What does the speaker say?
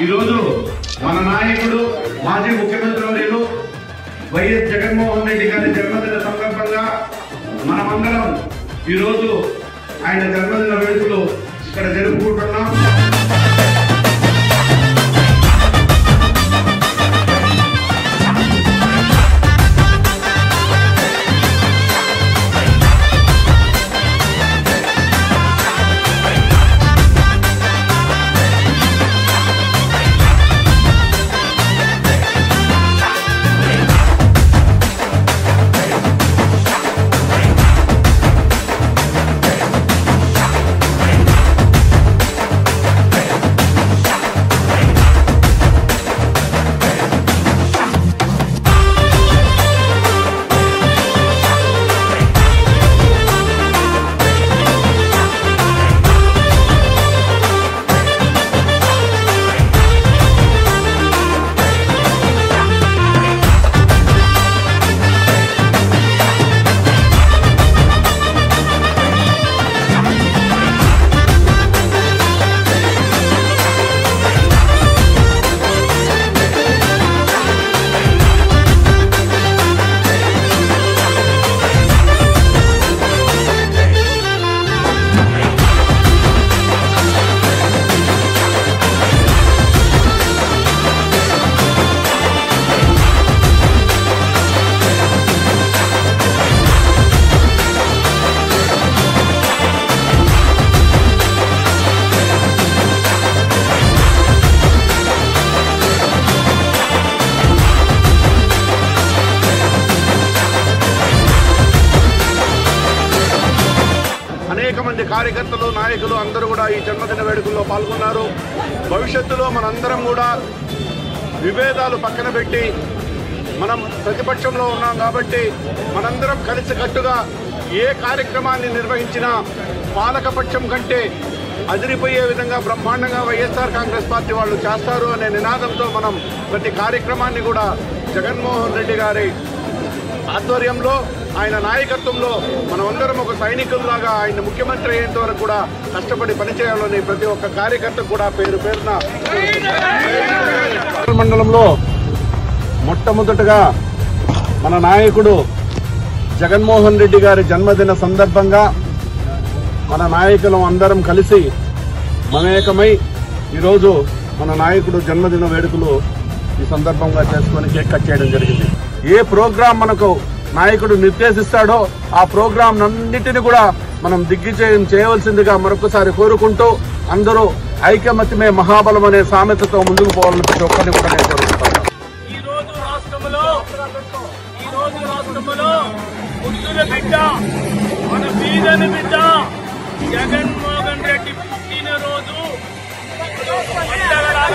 ఈరోజు మన నాయకుడు మాజీ ముఖ్యమంత్రి వర్యులు వైఎస్ జగన్మోహన్ రెడ్డి గారి జన్మదిన సందర్భంగా మనమందరం ఈరోజు ఆయన జన్మదిన వేడుకలు ఇక్కడ జరుపుకుంటున్నాం. అనేక మంది కార్యకర్తలు నాయకులు అందరూ కూడా ఈ జన్మదిన వేడుకల్లో పాల్గొన్నారు. భవిష్యత్తులో మనందరం కూడా విభేదాలు పక్కన పెట్టి మనం ప్రతిపక్షంలో ఉన్నాం కాబట్టి మనందరం కలిసికట్టుగా ఏ కార్యక్రమాన్ని నిర్వహించినా పాలకపక్షం కంటే అదిరిపోయే విధంగా బ్రహ్మాండంగా వైఎస్ఆర్ కాంగ్రెస్ పార్టీ వాళ్ళు చేస్తారు అనే నినాదంతో మనం ప్రతి కార్యక్రమాన్ని కూడా జగన్మోహన్ రెడ్డి గారి ఆధ్వర్యంలో ఆయన నాయకత్వంలో మనమందరం ఒక సైనికుల్లాగా ఆయన ముఖ్యమంత్రి అయ్యేంత వరకు కూడా కష్టపడి పనిచేయాలని ప్రతి ఒక్క కార్యకర్త కూడా పేరు పేరున మండలంలో మొట్టమొదటగా మన నాయకుడు జగన్మోహన్ రెడ్డి గారి జన్మదిన సందర్భంగా మన నాయకులు అందరం కలిసి మమేకమై ఈరోజు మన నాయకుడు జన్మదిన వేడుకలు ఈ సందర్భంగా చేసుకొని కేక్ కట్ చేయడం జరిగింది. ఏ ప్రోగ్రాం మనకు నాయకుడు నిర్దేశిస్తాడో ఆ ప్రోగ్రాం అన్నిటిని కూడా మనం దిగ్విజయం చేయవలసిందిగా మరొకసారి కోరుకుంటూ అందరూ ఐకమత్యమే మహాబలం అనే సామెతతో ముందుకు పోవాలని ప్రతి ఒక్కరిని కూడా నేను కోరుకుంటాను. ఈ రోజు రాష్ట్రంలో ముద్దుల బిడ్డ మన బీదని బిడ్డ జగన్మోహన్ రెడ్డి పుట్టినరోజు పండగలాగా